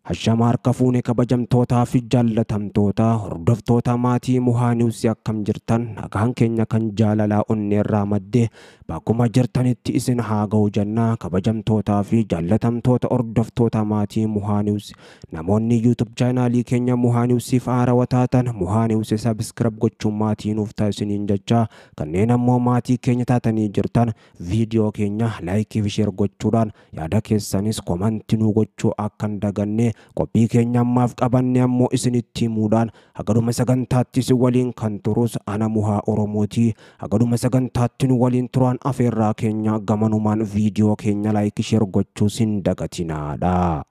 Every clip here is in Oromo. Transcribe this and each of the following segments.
Hashamaar kafuune kabajamtootaa fi jaallatamtoota hordoftoota maatii Muhaa Niwus akkam jirtan nagaan keenya kan jaalalaa onneerraa madde bakkuma jirtanitti isin haa ga'u jennaa kabajamtootaa fi jaallatamtoota hordoftoota maatii Muhaa Niwus namoonni YouTube chaanaalii keenya Muhaa Niwusiif haarawaa taatan Muhaa Niwus subscribe gochuun maatii nuuf taasisaniin jecha kanneen ammoo maatii keenya taatanii jirtan viidiyoo keenya like fi share gochuudhaan yaada keessanis comment nuu gochuu akkan daganne qophii keenya ammaaf qabanne ammoo isinitti himuudhaan hagaduma sagantaatti si waliin kan turus ana Muhaa Oromooti. Hagaduma sagantaatti nu waliin turan afeerraa keenya gamanumaan viidiyoo keenya like share gochuu sin dagatinaadha.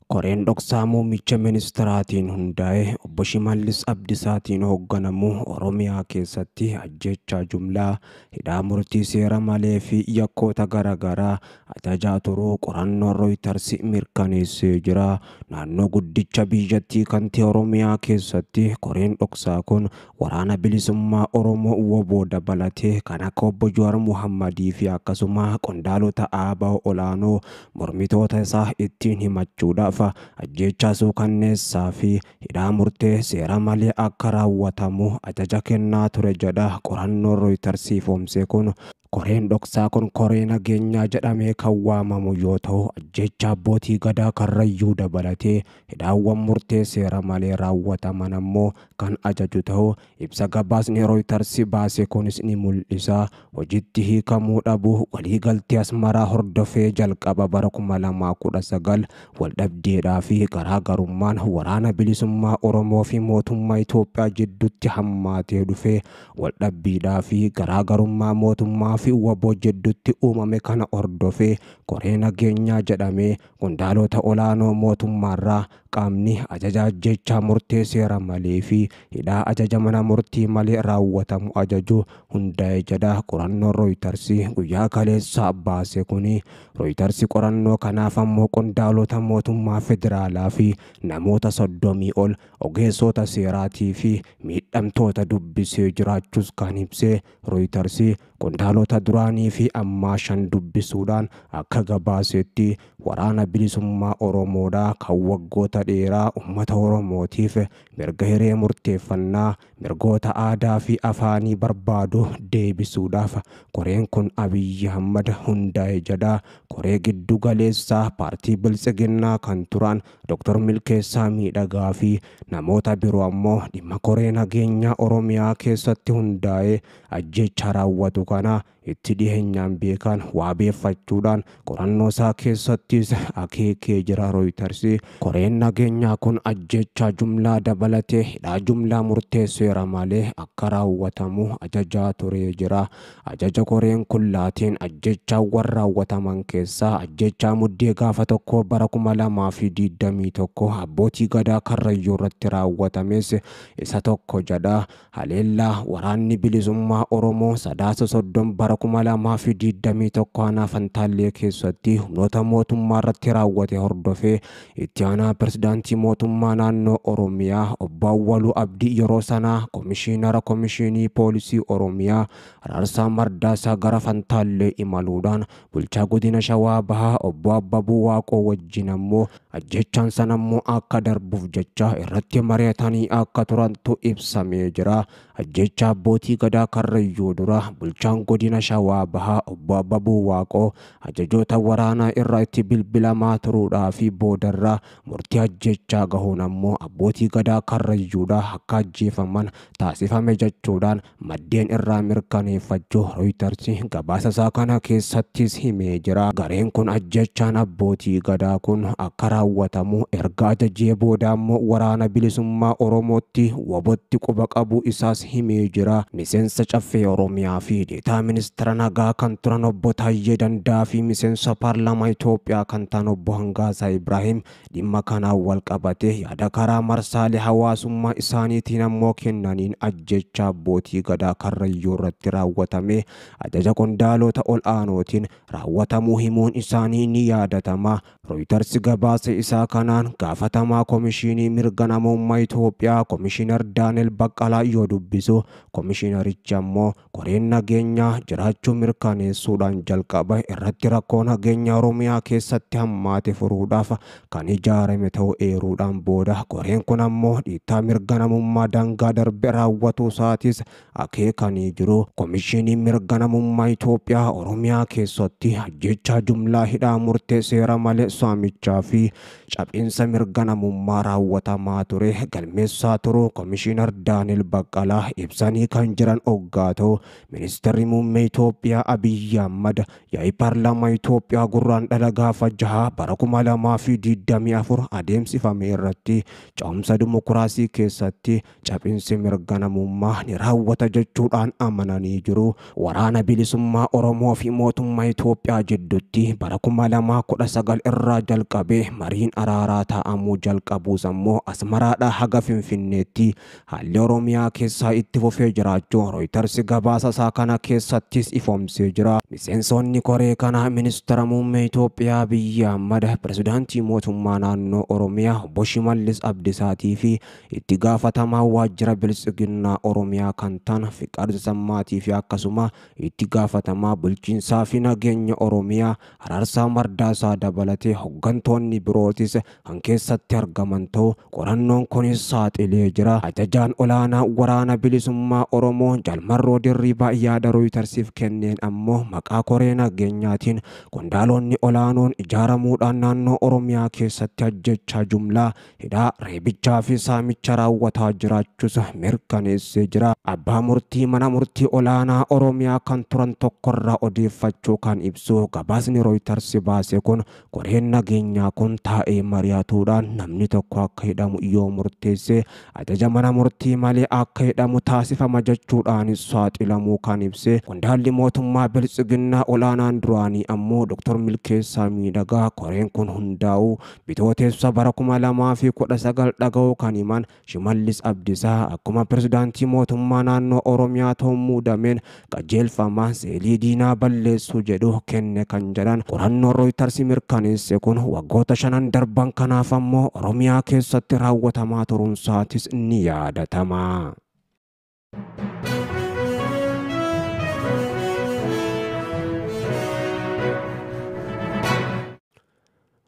Koreen dhoksaa muummicha ministiraatiin hundaa'e obbo Shimallis Abdiisaatiin hoogganamu Oromiyaa keessatti ajjechaa jumlaa hidhaa murtii seera malee fi yakkoota garaagaraa ajajaa turuu qorannoo Reuters mirkaneessee jira. Naannoo guddicha biyyattii kan ta'e Oromiyaa keessatti koreen dhoksaa kun waraana bilisummaa Oromoo WBO dabalatee kan akka obbo Jawaar Mohammadii fi akkasuma qondaalota ABO olaanoo mormitoota isaa ittiin himachuudhaaf ajjechaa suukanneessaa fi hidhaa murtee seera malee akka raawwatamu ajaja kennaa ture jedha qorannoo Reuters ifoomse kun. Koreen dhoksaa kun koree nageenyaa jedhamee kan waamamu yoo ta'u ajjechaa abbootii gadaa Karrayyuu dabalatee hidhaawwan murtee seera malee raawwataman ammoo kan ajaju ta'u ibsa gabaasni Reuters baase kunis ni mul'isa. Hojiitti hiikamuu dhabu waliigaltee Asmaraa hordofee jalqaba bara 2019 waldhabdeedhaa fi garaagarummaan waraana bilisummaa Oromoo fi mootummaa Itoophiyaa jidduutti hammaatee dhufe waldhabbiidhaa fi garaagarummaa mootummaa fi WBO jidduutti uumame kana hordofee koree nageenyaa jedhamee qondaalota olaanoo mootummaarraa qaamni ajaja ajjechaa murtee seera malee fi hidhaa ajaja mana murtii malee raawwatamu ajaju hundaa'e jedha qorannoo Reuters guyyaa kaleessaa baase kuni. Reuters qorannoo kanaaf ammoo qondaalota mootummaa federaalaa fi namoota 30 ol ogeessota seeraatii fi miidhamtoota dubbisee jiraachuus kan ibse. Reuters qondaalota duraanii fi ammaa 5 dubbisuudhaan akka gabaasetti waraana bilisummaa Oromoodhaa kan waggoota dheeraa uummata Oromootiif mirga hiree murteeffannaa mirgoota aadaa fi afaanii barbaadu deebisuudhaaf koreen kun Abiyyi Ahmad hundaa'e jedha. Koree giddu galeessaa paartii Biltsiginnaa kan turan Dr. Milkeessaa Miidhagaa fi namoota biroo ammoo dhimma koree nageenyaa Oromiyaa keessatti hundaa'e ajjecha raawwatu kana itti dhiheenyaan beekan waabeeffachuudhaan qorannoo isaa keessattis akeekee jira. Reuters koreen nageenyaa kun ajjechaa jumlaa dabalatee hidhaa jumlaa murtee seera malee akka raawwatamu ajajaa turee jira. Ajaja koreen kun laatiin ajjechaawwan raawwataman keessaa ajjechaa muddee gaafa tokko bara 2021 abbootii gadaa Karrayyuu irratti raawwatames isa tokko jedha. Haleellaa waraanni bilisummaa Oromoo sadaasa 30 bara 2021 aanaa Fantaallee keessatti humnoota mootummaa irratti raawwate hordofee itti aanaa pirezidaantii mootummaa naannoo Oromiyaa obbo Awwaluu Abdii yeroo sanaa komishiinara komishinii poolisii Oromiyaa Araarsaa Mardaasaa gara Fantaallee imaluudhaan bulchaa godina Shawaa Bahaa obbo Abbabuu Waaqoo wajjin ammoo ajjechaan sana ammoo akka darbuuf jecha irratti mari'atanii akka turantu ibsamee jira. Ajjecha abbootii gadaa Karrayyuu dura bulchaan godina Shawaa Bahaa obbo Abbabuu Waaqoo ajajoota waraanaa irraa itti bilbilamaa turuudhaa fi boodarraa murtii ajjechaa gahuun ammoo abbootii gadaa Karrayyuudhaa akka ajjeefaman taasifame jechuudhaan maddeen irraa mirkaneeffachuu Reuters gabaasa isaa kana keessattis himee jira. Gareen kun ajjechaan abbootii gadaa kun akka raawwatamu erga ajajee booda ammoo waraana bilisummaa Oromootti WBOtti quba qabu isaas himee jira. Miseensa caffee Oromiyaa fi deetaa ministeera nagaa kan turan obbo Taayyee Danda'a fi miseensa paarlaamaa Itoophiyaa Itoophiyaa kan ta'an obbo Hangaasaa Ibraahim dhimma kanaan wal qabate yaada karaa marsaalee hawaasummaa isaaniitiin ammoo kennaniin ajjeechaa abbootii gadaa Karrayyuu irratti raawwatame ajaja qondaalota ol aanootiin raawwatamuu himuun isaanii ni yaadatama. Reuters gabaasa isaa kanaan gaafatamaa Komishinii Mirga Namummaa Itoophiyaa Komishinar Daaneel Baqqalaa yoo dubbisu komishinarichi ammoo koreen nageenyaa jiraachuu mirkaneessuudhaan jalqaba irratti rakkoo nageenya Oromiyaa keessatti hammaate furuudhaaf kan ijaarame ta'uu eeruudhaan booda koreen kun ammoo dhiittaa mirga namummaa daangaa darbe raawwatu isaatis akeekanii jiru. Komishinii Mirga Namummaa Itoophiyaa Oromiyaa keessatti ajjeechaa jumlaa hidhaa murtee seera malee saamichaa fi cabinsa mirga namummaa raawwatamaa ture galmeessaa turu Komishinar Daaneel Baqqalaa ibsanii kan jiran hoggaa ta'u Ministeerri Muummee Itoophiyaa Abiyyi Ahmad yaa'ii Paarlaamaa Itoophiyaa gurraandhala gaafa 6 bara 2024 adeemsifame irratti cehumsa dimokiraasii keessatti cabinsi mirga namummaa ni raawwata jechuudhaan amananii jiru. Waraana bilisummaa Oromoo fi mootummaa Itoophiyaa jidduutti bara 2019 irraa jalqabee mariin araaraa taa'amuu jalqabuus ammoo Asmaraadhaa haga Finfinneetti haalli Oromiyaa keessaa itti fufee jiraachuu Reuters gabaasa isaa kana keessattis ifoomsee jira. Miseensonni koree kana Ministeera Muummee Itoophiyaa Abiyyi Ahmad, Pirezidaantii Mootummaa Naannoo Oromiyaa Obbo Shimallis Abdiisaatii fi itti gaafatamaa waajjira Bilisiginnaa Oromiyaa kan ta'an Fiqaad Tasammaatii fi akkasuma itti gaafatamaa bulchiinsaa fi nageenya Oromiyaa Araarsaa Mardaasaa dabalatee hoggantoonni birootis kan keessatti argaman ta'uu qorannoon kunis saaxilee jira. Ajajaan olaanaa waraana bilisummaa Oromoo Jalmarroo Dirribii yaada Rooyitersiif kenneen ammoo maqaa koree nageenyaatiin qondaalonni olaanoon ijaaramuudhaan naannoo Oromiyaa keessatti ajjeechaa jumlaa hidhaa reebichaa fi saamicha raawwataa jiraachuus mirkaneessee jira. Abbaa murtii mana murtii olaanaa Oromiyaa kan turan tokkorraa odeeffachuu kan ibsu gabaasni Reuters baase kun koreen nageenyaa kun taa'ee mari'atuudhaan namni tokko akka hidhamu yoo murteesse ajaja mana murtii malee akka hidhamu taasifama jechuudhaan saaxilamuu kan ibse. Qondaalli mootummaa Bilisiginnaa olaanaan duraanii ammoo Dr. Milkeessaa Miidhagaa koreen kun hundaa'uu bitooteessa bara 2019 dhaga'uu kan himan Shimallis Abdiisaa akkuma pirezidaantii mootummaa naannoo Oromiyaa ta'uun muudameen qajeelfama seelii diinaa balleessuu jedhu kenne kan jedhan qorannoo Reuters mirkaneesse kun waggoota 5 darban kanaaf ammoo Oromiyaa keessatti raawwatamaa turuunsaatis ni yaadatama.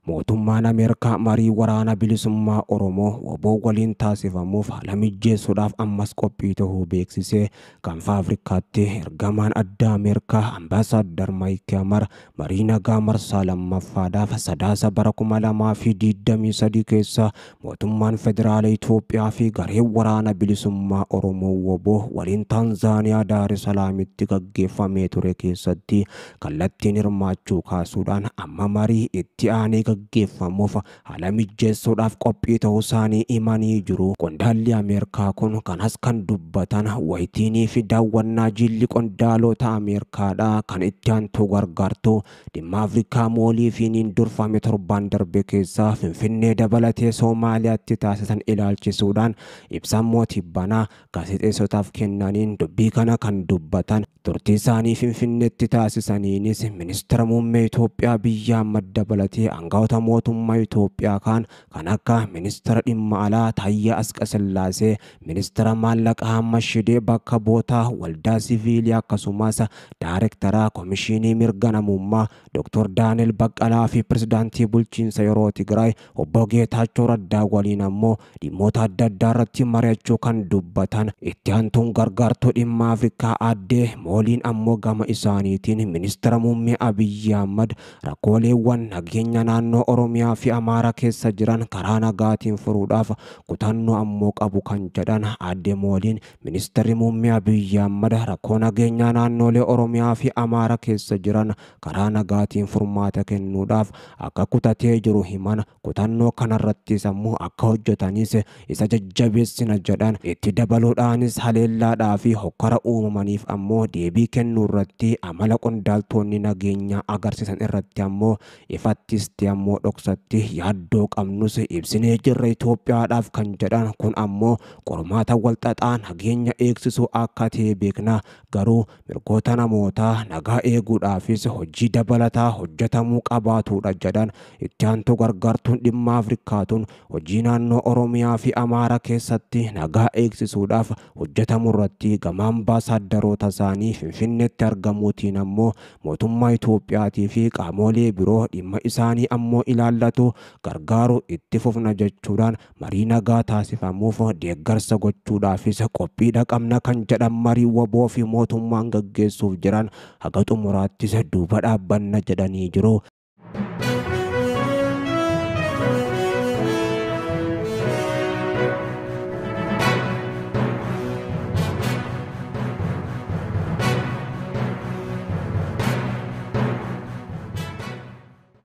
Mootummaan Ameerikaa marii waraana bilisummaa Oromoo WBO waliin taasifamuuf haala mijeessuudhaaf ammas qophii ta'uu beeksisee gaanfa Afrikaatti ergamaan addaa Ameerikaa Ambaasaadder Maayik Hamar marii nagaa marsaa lammaffaadhaaf sadaasa bara 2023 keessa mootummaan federaala Itoophiyaa fi gareen waraana bilisummaa Oromoo WBO waliin Taanzaaniyaa Daar es Salaamitti gaggeeffamee ture keessatti kallattiin hirmaachuu kaasuudhaan amma marii itti aanee gaggeeffamuuf haala mijeessuudhaaf qophii ta'uu isaanii himanii jiru. Qondaalli Ameerikaa kun kanas kan dubbatan wayitiinii fi daawwannaa jilli qondaalota Ameerikaadhaa kan itti aantu gargaartu dhimma Afrikaa moolii fi niin durfame torban darbe keessaa Finfinnee dabalatee Soomaaliyaatti taasisan ilaalchisuudhaan ibsa mootii banaa gaazexeessotaaf kennaniin dubbii kana kan dubbatan. Turtii isaanii Finfinneetti taasisaniinis Ministeera Muummee Itoophiyaa Abiyyi Ahmad dabalatee aangawoota mootummaa Itoophiyaa kan akka Ministeera Dhimma Alaa Taayyee Asqasillaasee, Ministeera Maallaqaa Ahmad Shidee bakka bu'oota waldaa siviilii akkasumas Daayirektara Komishinii Mirga Namummaa Dr. Daaneel Baqqalaa fi Pirezidaantii Bulchiinsa yeroo Tigraay Obbo Geetaachoo Raddaa waliin ammoo dhimmoota adda addaa irratti mari'achuu kan dubbatan. Itti aantuun gargaartuu dhimma Afrikaa addee mooliin ammoo gama isaaniitiin Ministeera Muummee Abiyyi Ahmad rakkooleewwan nageenya naannoo Oromiyaa Oromiyaa fi Amaaraa keessa jiran karaa nagaatiin furuudhaaf kutannoo ammoo qabu kan jedhan Aadde Mooliin Ministeerri Muummee Abiyyi Ahmad rakkoo nageenyaa naannolee Oromiyaa fi Amaaraa keessa jiran karaa nagaatiin furmaata kennuudhaaf akka kutatee jiru himan kutannoo kanarrattis ammoo akka hojjetanis isa jajjabeessina jedhan itti dabaluudhaanis haleellaadhaa fi hokkara uumamaniif ammoo deebii kennuu irratti amala qondaaltonni nageenyaa agarsiisan irratti ammoo ifattis ammoo dhoksatti yaaddoo qabnus ibsinee jirra Itoophiyaadhaaf kan jedhan kun ammoo qormaata walxaxaa nageenya eegsisuu akka ta'e beekna garuu mirgoota namootaa nagaa eeguudhaafis hojii dabalataa hojjetamuu qabaatudha jedhan itti aantu gargaartuun dhimma Afrikaatuun hojii naannoo Oromiyaa fi Amaaraa keessatti nagaa eegsisuudhaaf hojjetamu irratti gama ambaasaadarota isaanii Finfinneetti argamuutiin ammoo mootummaa Itoophiyaatii fi qaamolee biroo dhimma isaanii ammoo ilaallatu gargaaru itti fufna jechuudhaan marii nagaa taasifamuuf deeggarsa gochuudhaafis qophiidha qabna kan jedhan marii waboo fi mootummaan gaggeessuuf jiran haga xumuraattis duuba dhaabbanna jedhanii jiru.